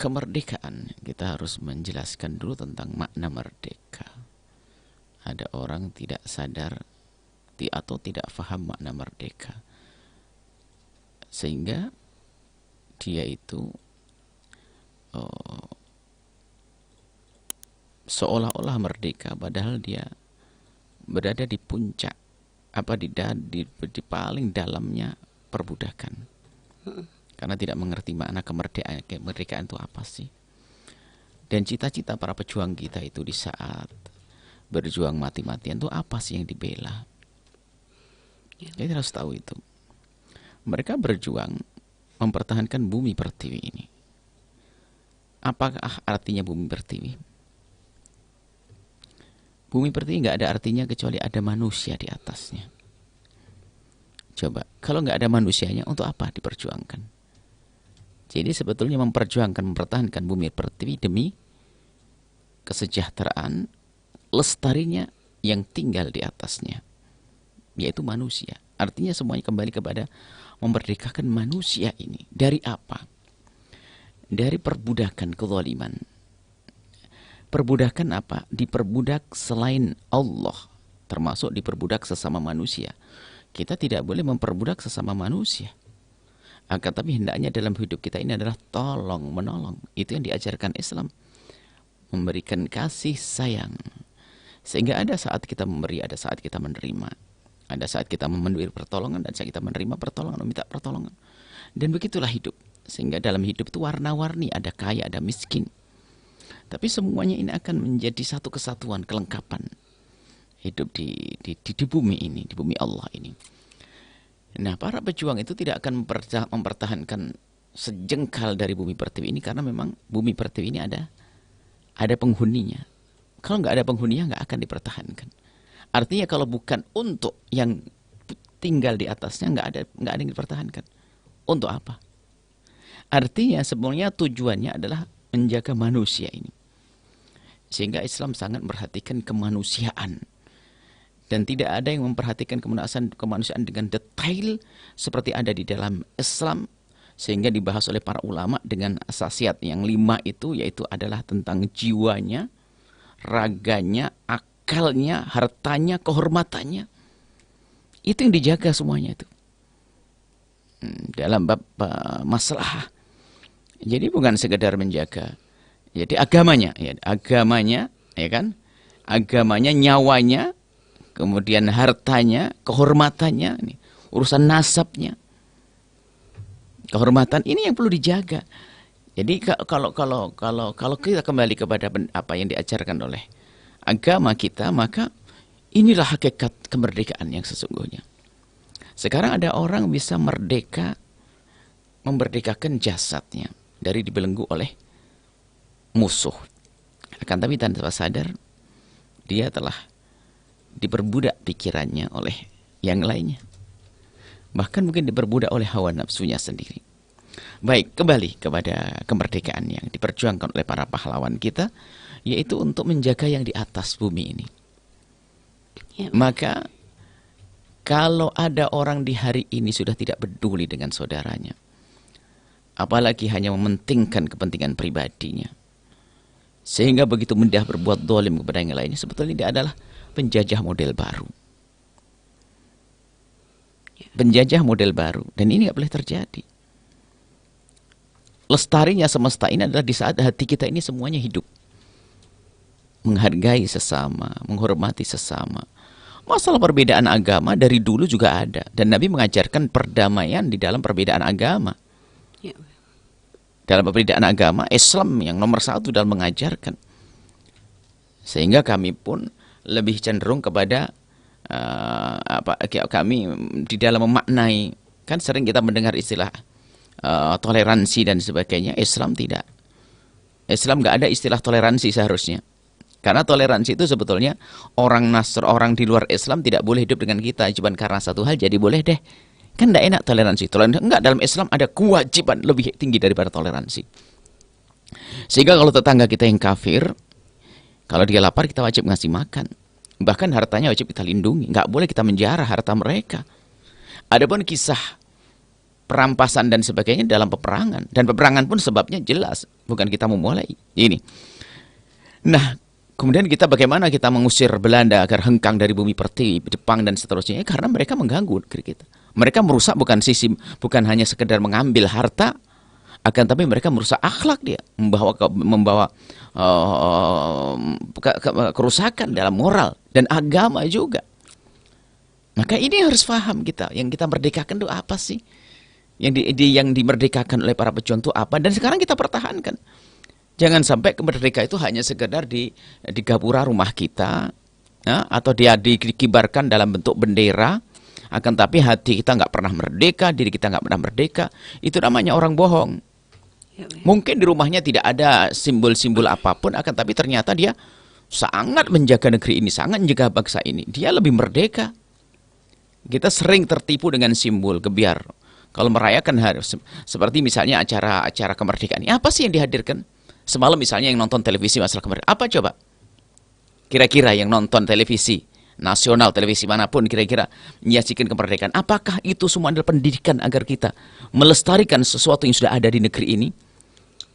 kemerdekaan, kita harus menjelaskan dulu tentang makna merdeka. Ada orang tidak sadar atau tidak paham makna merdeka, sehingga dia itu seolah-olah merdeka, padahal dia berada di puncak, di paling dalamnya perbudakan. Karena tidak mengerti makna kemerdekaan itu apa sih. Dan cita-cita para pejuang kita itu di saat berjuang mati-matian itu apa sih yang dibela. Jadi harus tahu itu. Mereka berjuang mempertahankan bumi pertiwi ini. Apakah artinya bumi pertiwi? Bumi pertiwi nggak ada artinya kecuali ada manusia di atasnya. Coba, kalau nggak ada manusianya, untuk apa diperjuangkan? Jadi sebetulnya mempertahankan bumi pertiwi demi kesejahteraan, lestarinya yang tinggal di atasnya, yaitu manusia. Artinya semuanya kembali kepada memerdekakan manusia ini. Dari apa? Dari perbudakan kezaliman. Perbudakan apa? Diperbudak selain Allah, termasuk diperbudak sesama manusia. Kita tidak boleh memperbudak sesama manusia. Akan tapi hendaknya dalam hidup kita ini adalah tolong menolong. Itu yang diajarkan Islam. Memberikan kasih sayang. Sehingga ada saat kita memberi, ada saat kita menerima. Ada saat kita memenuhi pertolongan, dan saat kita menerima pertolongan, meminta pertolongan. Dan begitulah hidup. Sehingga dalam hidup itu warna-warni, ada kaya, ada miskin. Tapi semuanya ini akan menjadi satu kesatuan, kelengkapan. Hidup di bumi ini, di bumi Allah ini. Nah, para pejuang itu tidak akan mempertahankan sejengkal dari bumi pertiwi ini, karena memang bumi pertiwi ini ada penghuninya. Kalau nggak ada penghuninya, nggak akan dipertahankan. Artinya kalau bukan untuk yang tinggal di atasnya, nggak ada yang dipertahankan. Untuk apa? Artinya sebenarnya tujuannya adalah menjaga manusia ini. Sehingga Islam sangat memperhatikan kemanusiaan. Dan tidak ada yang memperhatikan kemanusiaan dengan detail seperti ada di dalam Islam. Sehingga dibahas oleh para ulama dengan asasiat yang 5 itu, yaitu adalah tentang jiwanya, raganya, akalnya, hartanya, kehormatannya. Itu yang dijaga semuanya itu. Dalam bab masalah. Jadi bukan sekedar menjaga. Jadi agamanya, ya kan? Agamanya, nyawanya, kemudian hartanya, kehormatannya, ini, urusan nasabnya, kehormatan ini yang perlu dijaga. Jadi kalau kita kembali kepada apa yang diajarkan oleh agama kita, maka inilah hakikat kemerdekaan yang sesungguhnya. Sekarang ada orang bisa memerdekakan jasadnya dari dibelenggu oleh musuh. Akan tapi tanpa sadar, dia telah diperbudak pikirannya oleh yang lainnya. Bahkan mungkin diperbudak oleh hawa nafsunya sendiri. Baik, kembali kepada kemerdekaan yang diperjuangkan oleh para pahlawan kita, yaitu untuk menjaga yang di atas bumi ini. Ya. Maka, kalau ada orang di hari ini sudah tidak peduli dengan saudaranya, apalagi hanya mementingkan kepentingan pribadinya, sehingga begitu mudah berbuat zalim kepada yang lainnya, sebetulnya dia adalah penjajah model baru. Penjajah model baru. Dan ini nggak boleh terjadi. Lestarinya semesta ini adalah di saat hati kita ini semuanya hidup. Menghargai sesama, menghormati sesama. Masalah perbedaan agama dari dulu juga ada. Dan Nabi mengajarkan perdamaian di dalam perbedaan agama. Dalam perbedaan agama, Islam yang nomor 1 dalam mengajarkan. Sehingga kami pun lebih cenderung kepada kami di dalam memaknai, kan sering kita mendengar istilah toleransi dan sebagainya. Islam tidak. Islam nggak ada istilah toleransi seharusnya. Karena toleransi itu sebetulnya orang di luar Islam tidak boleh hidup dengan kita cuma karena satu hal jadi boleh deh. Kan tidak enak toleransi. Enggak, dalam Islam ada kewajiban lebih tinggi daripada toleransi. Sehingga kalau tetangga kita yang kafir, kalau dia lapar kita wajib ngasih makan. Bahkan hartanya wajib kita lindungi. Nggak boleh kita menjarah harta mereka. Adapun kisah perampasan dan sebagainya dalam peperangan. Dan peperangan pun sebabnya jelas, bukan kita memulai. Ini. Nah, kemudian kita bagaimana kita mengusir Belanda agar hengkang dari bumi pertiwi, Jepang dan seterusnya? Karena mereka mengganggu negeri kita. Mereka merusak bukan hanya sekedar mengambil harta, akan tapi mereka merusak akhlak dia, membawa kerusakan dalam moral dan agama juga. Maka ini harus paham kita, yang kita merdekakan itu apa sih? Yang dimerdekakan oleh para pejuang itu apa? Dan sekarang kita pertahankan. Jangan sampai kemerdekaan itu hanya sekedar di gapura rumah kita, ya, atau dia dikibarkan dalam bentuk bendera, akan tapi hati kita nggak pernah merdeka, diri kita nggak pernah merdeka. Itu namanya orang bohong. Mungkin di rumahnya tidak ada simbol-simbol apapun, akan tapi ternyata dia sangat menjaga negeri ini, sangat menjaga bangsa ini. Dia lebih merdeka. Kita sering tertipu dengan simbol gebiar. Kalau merayakan seperti misalnya acara kemerdekaan, apa sih yang dihadirkan? Semalam misalnya yang nonton televisi masalah kemerdekaan, apa coba? Kira-kira yang nonton televisi nasional, televisi manapun kira-kira menyajikan kemerdekaan, apakah itu semua adalah pendidikan agar kita melestarikan sesuatu yang sudah ada di negeri ini?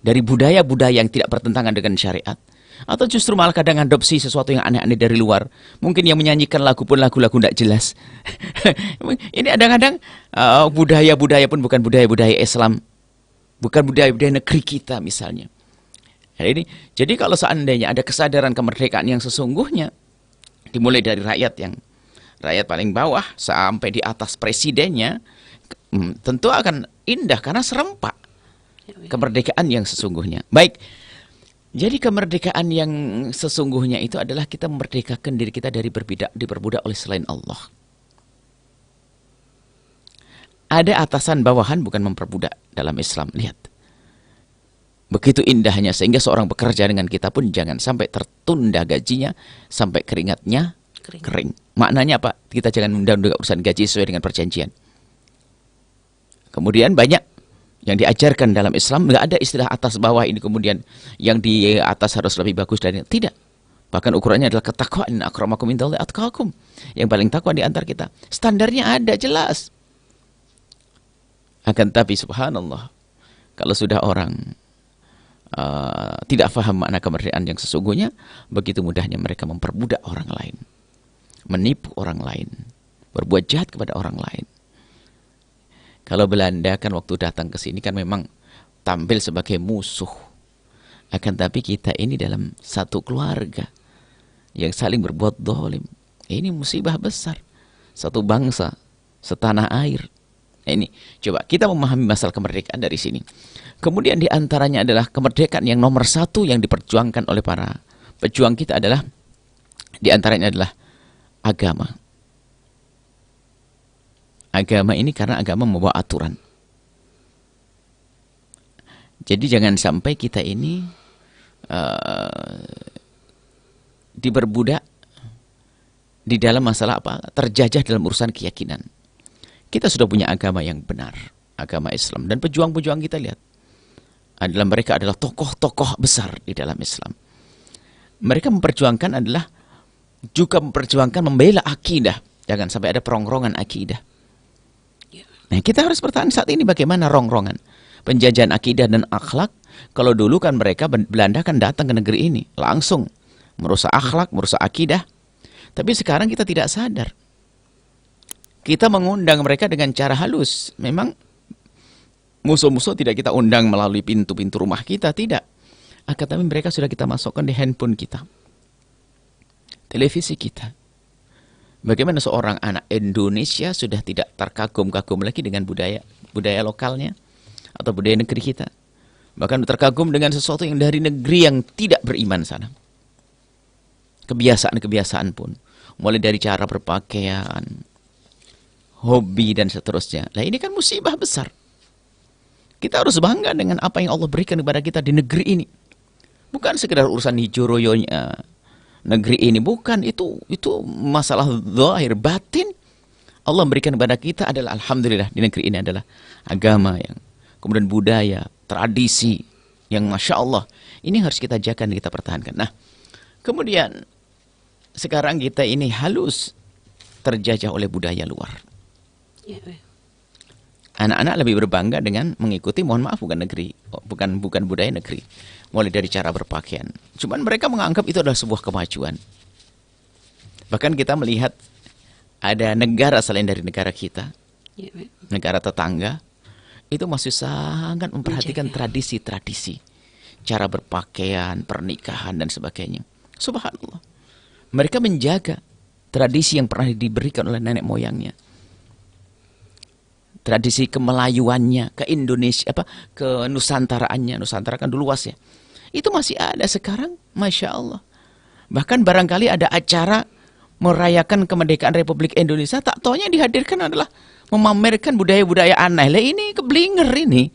Dari budaya-budaya yang tidak bertentangan dengan syariat? Atau justru malah kadang adopsi sesuatu yang aneh-aneh dari luar? Mungkin yang menyanyikan lagu pun lagu-lagu tidak jelas. Ini kadang-kadang budaya-budaya pun bukan budaya-budaya Islam. Bukan budaya-budaya negeri kita misalnya. Jadi kalau seandainya ada kesadaran kemerdekaan yang sesungguhnya, dimulai dari rakyat paling bawah sampai di atas presidennya, tentu akan indah karena serempak kemerdekaan yang sesungguhnya. Baik, jadi kemerdekaan yang sesungguhnya itu adalah kita memerdekakan diri kita dari diperbudak oleh selain Allah. Ada atasan bawahan bukan memperbudak dalam Islam. Lihat, begitu indahnya sehingga seorang bekerja dengan kita pun jangan sampai tertunda gajinya sampai keringatnya kering. Maknanya apa? Kita jangan menunda urusan gaji sesuai dengan perjanjian. Kemudian banyak yang diajarkan dalam Islam, nggak ada istilah atas bawah ini kemudian yang di atas harus lebih bagus dari tidak. Bahkan ukurannya adalah ketakwaan, akramakum indallahi atqakum. Yang paling takwa di antar kita. Standarnya ada jelas. Akan tapi subhanallah, kalau sudah orang tidak paham makna kemerdekaan yang sesungguhnya, begitu mudahnya mereka memperbudak orang lain, menipu orang lain, berbuat jahat kepada orang lain. Kalau Belanda kan waktu datang ke sini kan memang tampil sebagai musuh. Akan tapi kita ini dalam satu keluarga yang saling berbuat zalim. Ini musibah besar. Satu bangsa, setanah air. Ini coba kita memahami masalah kemerdekaan dari sini. Kemudian di antaranya adalah kemerdekaan yang nomor satu yang diperjuangkan oleh para pejuang kita adalah di antaranya adalah agama. Agama ini karena agama membawa aturan. Jadi jangan sampai kita ini diperbudak di dalam masalah apa? Terjajah dalam urusan keyakinan. Kita sudah punya agama yang benar, agama Islam. Dan pejuang-pejuang kita lihat, mereka adalah tokoh-tokoh besar di dalam Islam. Mereka memperjuangkan juga memperjuangkan membela akidah. Jangan sampai ada perongrongan akidah. Nah, kita harus bertahan saat ini bagaimana rongrongan penjajahan akidah dan akhlak. Kalau dulu kan mereka Belanda kan datang ke negeri ini langsung merusak akhlak, merusak akidah. Tapi sekarang kita tidak sadar. Kita mengundang mereka dengan cara halus. Memang musuh-musuh tidak kita undang melalui pintu-pintu rumah kita, tidak. Akan tapi mereka sudah kita masukkan di handphone kita, televisi kita. Bagaimana seorang anak Indonesia sudah tidak terkagum-kagum lagi dengan budaya lokalnya atau budaya negeri kita. Bahkan terkagum dengan sesuatu yang dari negeri yang tidak beriman sana. Kebiasaan-kebiasaan pun. Mulai dari cara berpakaian, hobi dan seterusnya. Nah ini kan musibah besar. Kita harus bangga dengan apa yang Allah berikan kepada kita di negeri ini. Bukan sekedar urusan hijau-royonya negeri ini, bukan, itu masalah zahir, batin. Allah memberikan kepada kita adalah alhamdulillah di negeri ini adalah agama yang kemudian budaya, tradisi yang masya Allah ini harus kita jaga dan kita pertahankan. Nah, kemudian sekarang kita ini halus terjajah oleh budaya luar. Anak-anak lebih berbangga dengan mengikuti, mohon maaf, bukan negeri, bukan budaya negeri. Mulai dari cara berpakaian. Cuman mereka menganggap itu adalah sebuah kemajuan. Bahkan kita melihat ada negara selain dari negara kita, negara tetangga, itu masih sangat memperhatikan tradisi-tradisi, cara berpakaian, pernikahan dan sebagainya. Subhanallah. Mereka menjaga tradisi yang pernah diberikan oleh nenek moyangnya. Tradisi kemelayuannya, ke Indonesia, ke Nusantaraannya. Nusantara kan dulu luas ya. Itu masih ada sekarang, Masya Allah. Bahkan barangkali ada acara merayakan kemerdekaan Republik Indonesia, tak taunya dihadirkan adalah memamerkan budaya-budaya aneh. Lah ini keblinger ini.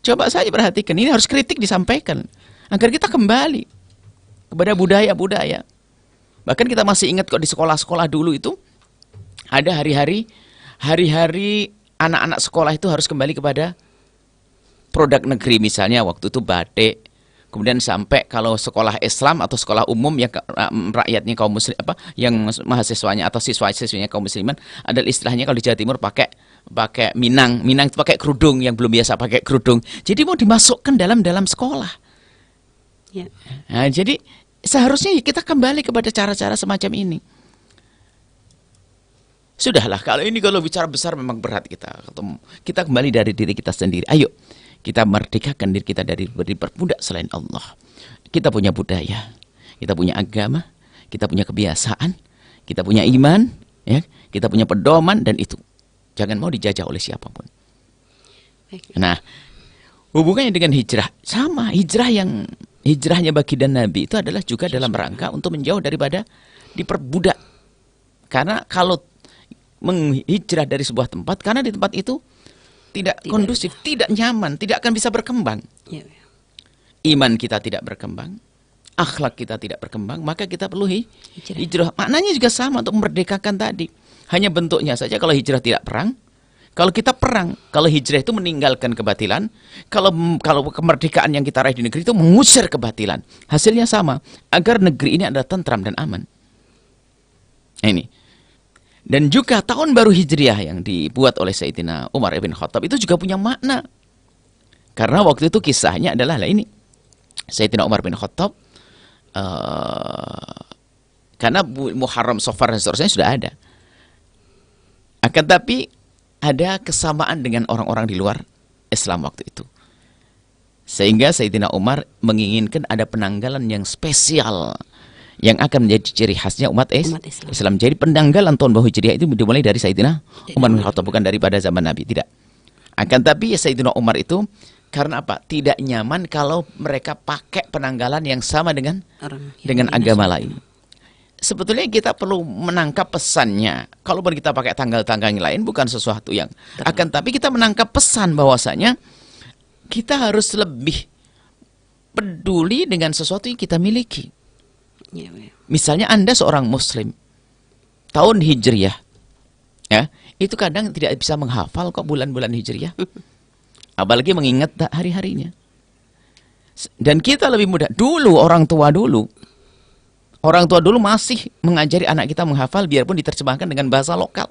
Coba saja perhatikan, ini harus kritik disampaikan. Agar kita kembali kepada budaya-budaya. Bahkan kita masih ingat kok di sekolah-sekolah dulu itu, ada hari-hari anak-anak sekolah itu harus kembali kepada produk negeri, misalnya waktu itu batik. Kemudian sampai kalau sekolah Islam atau sekolah umum yang rakyatnya kaum muslim, yang mahasiswanya atau siswa-siswinya kaum musliman, adalah istilahnya kalau di Jawa Timur pakai minang itu pakai kerudung, yang belum biasa pakai kerudung. Jadi mau dimasukkan dalam sekolah. Nah, jadi seharusnya kita kembali kepada cara-cara semacam ini. Sudahlah, kalau bicara besar memang berat kita. Kita kembali dari diri kita sendiri. Ayo, kita merdekakan diri kita dari diperbudak selain Allah. Kita punya budaya, kita punya agama, kita punya kebiasaan, kita punya iman, ya, kita punya pedoman, dan itu jangan mau dijajah oleh siapapun. Nah, hubungannya dengan hijrah sama. Hijrahnya baginda Nabi itu adalah juga dalam rangka untuk menjauh daripada diperbudak. Karena kalau menghijrah dari sebuah tempat, karena di tempat itu tidak kondusif, tidak nyaman, tidak akan bisa berkembang. Iman kita tidak berkembang, akhlak kita tidak berkembang, maka kita perlu hijrah. Maknanya juga sama untuk memerdekakan tadi. Hanya bentuknya saja. Kalau hijrah tidak perang, kalau kita perang, kalau hijrah itu meninggalkan kebatilan, kalau kemerdekaan yang kita raih di negeri itu mengusir kebatilan. Hasilnya sama, agar negeri ini adalah tentram dan aman. Ini. Dan juga tahun baru Hijriah yang dibuat oleh Sayyidina Umar ibn Khattab itu juga punya makna. Karena waktu itu kisahnya adalah ini. Sayyidina Umar bin Khattab, karena Muharram, Safar dan seterusnya sudah ada. Akan tapi ada kesamaan dengan orang-orang di luar Islam waktu itu. Sehingga Sayyidina Umar menginginkan ada penanggalan yang spesial, yang akan menjadi ciri khasnya umat Islam. Jadi penanggalan tahun baru Hijriah itu dimulai dari Sayyidina Umar bin Khattab, bukan daripada zaman Nabi, tidak. Akan tapi Sayyidina Umar itu karena apa? Tidak nyaman kalau mereka pakai penanggalan yang sama dengan agama lain. Sebetulnya kita perlu menangkap pesannya. Kalaupun kita pakai tanggal-tanggal yang lain bukan sesuatu yang akan tapi kita menangkap pesan bahwasanya kita harus lebih peduli dengan sesuatu yang kita miliki. Misalnya Anda seorang muslim, tahun Hijriah, ya, itu kadang tidak bisa menghafal kok bulan-bulan Hijriah, apalagi mengingat hari-harinya. Dan kita lebih mudah. Dulu orang tua dulu masih mengajari anak kita menghafal, biarpun diterjemahkan dengan bahasa lokal.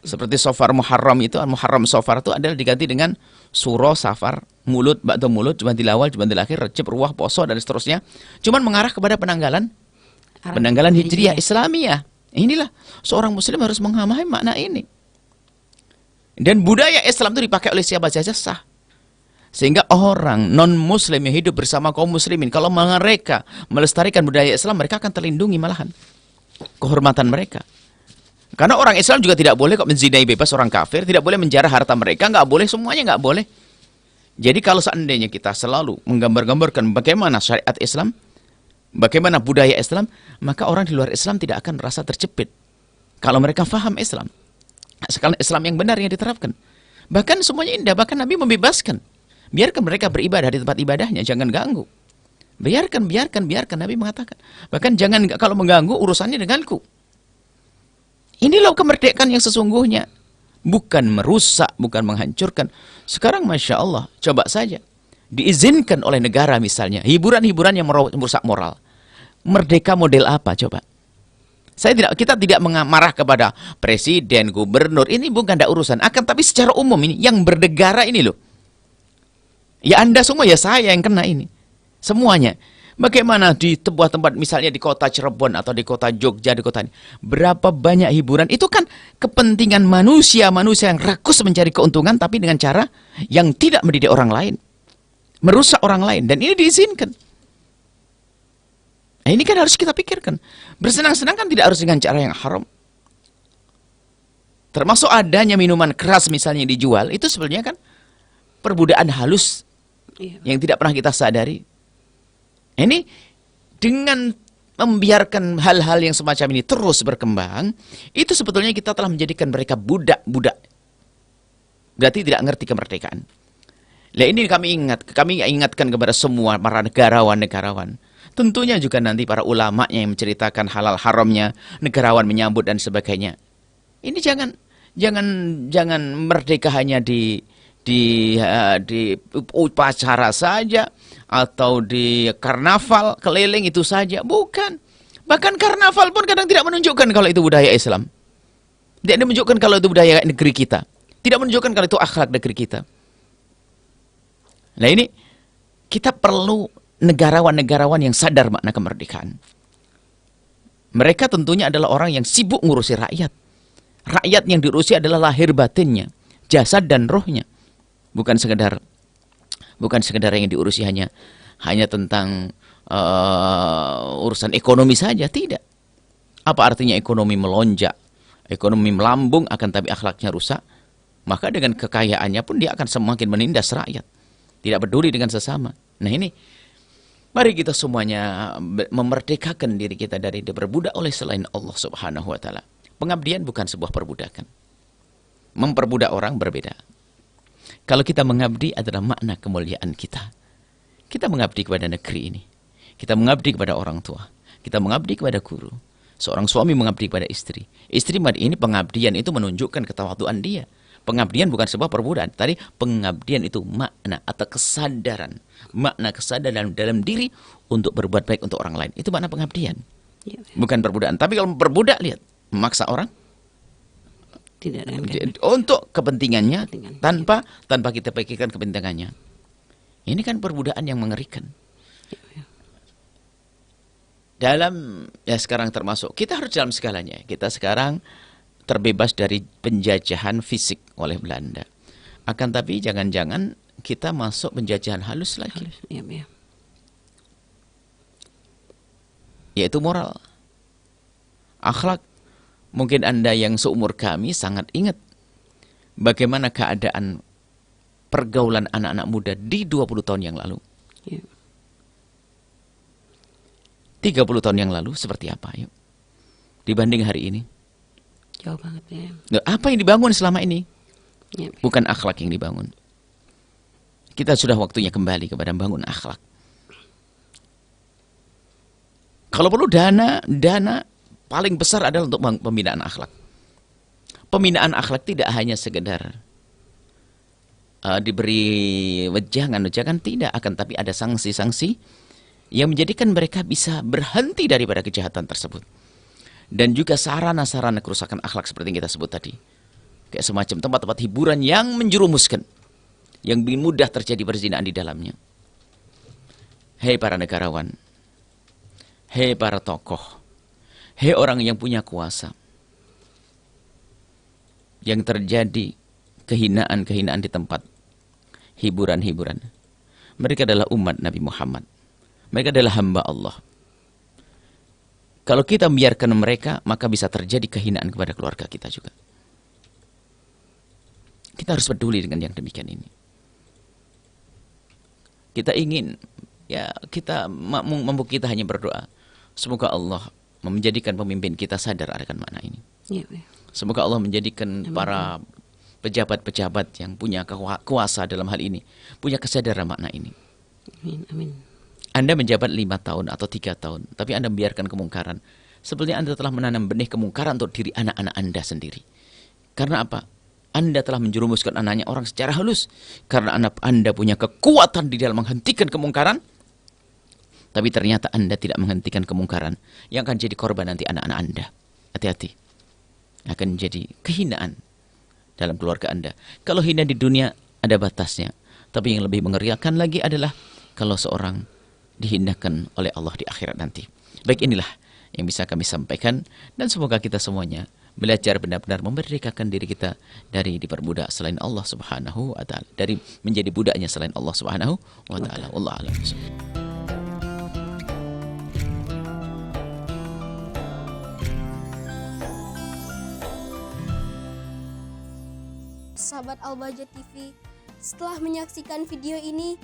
Seperti Safar Muharram itu, Muharram Safar itu adalah diganti dengan Suro, Safar, Mulut, Ba'da Mulut, Jumadil Awal, Jumadil Akhir, Rajab, Ruwah, Poso, dan seterusnya. Cuman mengarah kepada penanggalan Hijriah Islamiyah. Inilah seorang muslim harus memahami makna ini. Dan budaya Islam itu dipakai oleh siapa saja sah. Sehingga orang non-muslim yang hidup bersama kaum muslimin, kalau mereka melestarikan budaya Islam, mereka akan terlindungi malahan kehormatan mereka. Karena orang Islam juga tidak boleh kok menzinai bebas orang kafir, tidak boleh menjarah harta mereka, nggak boleh, semuanya nggak boleh. Jadi kalau seandainya kita selalu menggambar-gambarkan bagaimana syariat Islam, bagaimana budaya Islam, maka orang di luar Islam tidak akan merasa terjepit. Kalau mereka faham Islam, sekarang Islam yang benar yang diterapkan. Bahkan semuanya indah, bahkan Nabi membebaskan. Biarkan mereka beribadah di tempat ibadahnya, jangan ganggu. Biarkan, Nabi mengatakan. Bahkan jangan, kalau mengganggu urusannya denganku. Inilah kemerdekaan yang sesungguhnya. Bukan merusak, bukan menghancurkan. Sekarang Masya Allah, coba saja. Diizinkan oleh negara misalnya, hiburan-hiburan yang merusak moral. Merdeka model apa coba? Kita tidak marah kepada presiden, gubernur. Ini bukan ada urusan. Akan tapi secara umum ini yang bernegara ini loh. Ya Anda semua, ya saya yang kena ini. Semuanya. Bagaimana di sebuah tempat misalnya di kota Cirebon atau di kota Jogja, di kota ini. Berapa banyak hiburan. Itu kan kepentingan manusia yang rakus mencari keuntungan tapi dengan cara yang tidak mendidik orang lain. Merusak orang lain. Dan ini diizinkan. Nah, ini kan harus kita pikirkan. Bersenang-senang kan tidak harus dengan cara yang haram. Termasuk adanya minuman keras misalnya yang dijual, itu sebenarnya kan perbudakan halus yang tidak pernah kita sadari. Ini dengan membiarkan hal-hal yang semacam ini terus berkembang, itu sebetulnya kita telah menjadikan mereka budak-budak. Berarti tidak ngerti kemerdekaan. Nah, ini kami ingatkan kepada semua para negarawan. Tentunya juga nanti para ulamanya yang menceritakan halal haramnya, negarawan menyambut dan sebagainya. Ini jangan merdeka hanya di upacara saja atau di karnaval keliling itu saja, bukan. Bahkan karnaval pun kadang tidak menunjukkan kalau itu budaya Islam. Tidak menunjukkan kalau itu budaya negeri kita. Tidak menunjukkan kalau itu akhlak negeri kita. Nah, ini kita perlu negarawan-negarawan yang sadar makna kemerdekaan. Mereka tentunya adalah orang yang sibuk ngurusi rakyat. Rakyat yang diurusi adalah lahir batinnya, jasad dan rohnya. Bukan sekedar yang diurusi hanya tentang urusan ekonomi saja, tidak. Apa artinya ekonomi melonjak, ekonomi melambung akan tapi akhlaknya rusak? Maka dengan kekayaannya pun dia akan semakin menindas rakyat. Tidak peduli dengan sesama. Nah, ini mari kita semuanya memerdekakan diri kita dari diperbudak oleh selain Allah Subhanahu wa taala. Pengabdian bukan sebuah perbudakan. Memperbudak orang berbeda. Kalau kita mengabdi adalah makna kemuliaan kita. Kita mengabdi kepada negeri ini. Kita mengabdi kepada orang tua. Kita mengabdi kepada guru. Seorang suami mengabdi kepada istri. Istri ini pengabdian itu menunjukkan ketawaduan dia. Pengabdian bukan sebuah perbudakan. Tadi pengabdian itu makna atau kesadaran. Makna kesadaran dalam diri untuk berbuat baik untuk orang lain. Itu makna pengabdian. Ya. Bukan perbudakan. Tapi kalau perbudak, lihat. Memaksa orang. Tidak untuk kepentingannya. Tanpa kita pikirkan kepentingannya. Ini kan perbudakan yang mengerikan. Ya. Dalam, ya sekarang termasuk. Kita harus dalam segalanya. Kita sekarang terbebas dari penjajahan fisik oleh Belanda. Akan tapi jangan-jangan kita masuk penjajahan halus lagi. Ya. Yaitu moral. Akhlak. Mungkin Anda yang seumur kami sangat ingat bagaimana keadaan pergaulan anak-anak muda di 20 tahun yang lalu. Ya. 30 tahun yang lalu seperti apa? Yuk. Dibanding hari ini. Jauh banget ya. Apa yang dibangun selama ini? Ya. Bukan akhlak yang dibangun. Kita sudah waktunya kembali kepada membangun akhlak. Kalau perlu dana paling besar adalah untuk pembinaan akhlak. Pembinaan akhlak tidak hanya sekedar diberi wejangan tidak, akan tapi ada sanksi-sanksi yang menjadikan mereka bisa berhenti daripada kejahatan tersebut. Dan juga sarana-sarana kerusakan akhlak seperti yang kita sebut tadi. Kayak semacam tempat-tempat hiburan yang menjerumuskan. Yang mudah terjadi perzinahan di dalamnya. Hei para negarawan. Hei para tokoh. Hei orang yang punya kuasa. Yang terjadi kehinaan-kehinaan di tempat hiburan-hiburan. Mereka adalah umat Nabi Muhammad. Mereka adalah hamba Allah. Kalau kita membiarkan mereka, maka bisa terjadi kehinaan kepada keluarga kita juga. Kita harus peduli dengan yang demikian ini. Kita ingin, ya kita mampu kita hanya berdoa. Semoga Allah menjadikan pemimpin kita sadar akan makna ini. Ya. Semoga Allah menjadikan para pejabat-pejabat yang punya kuasa dalam hal ini, punya kesadaran makna ini. Amin. Anda menjabat 5 tahun atau 3 tahun, tapi Anda membiarkan kemungkaran. Sebenarnya Anda telah menanam benih kemungkaran untuk diri anak-anak Anda sendiri. Karena apa? Anda telah menjerumuskan anaknya orang secara halus. Karena anak Anda punya kekuatan di dalam menghentikan kemungkaran. Tapi ternyata Anda tidak menghentikan kemungkaran. Yang akan jadi korban nanti anak-anak Anda. Hati-hati. Akan menjadi kehinaan dalam keluarga Anda. Kalau hina di dunia ada batasnya. Tapi yang lebih mengerikan lagi adalah kalau seorang dihinakan oleh Allah di akhirat nanti. Baik, inilah yang bisa kami sampaikan, dan semoga kita semuanya belajar benar-benar memerdekakan diri kita dari diperbudak selain Allah Subhanahu wa taala, dari menjadi budaknya selain Allah Subhanahu wa taala. Wallahu a'lam. Sahabat Al-Bahjah TV, setelah menyaksikan video ini,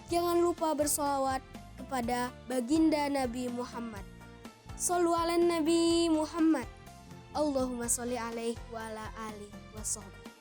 jangan lupa bersolawat kepada baginda Nabi Muhammad. Shollu ala Nabi Muhammad. Allahumma sholli alaihi wa ala alihi wa sahbihi.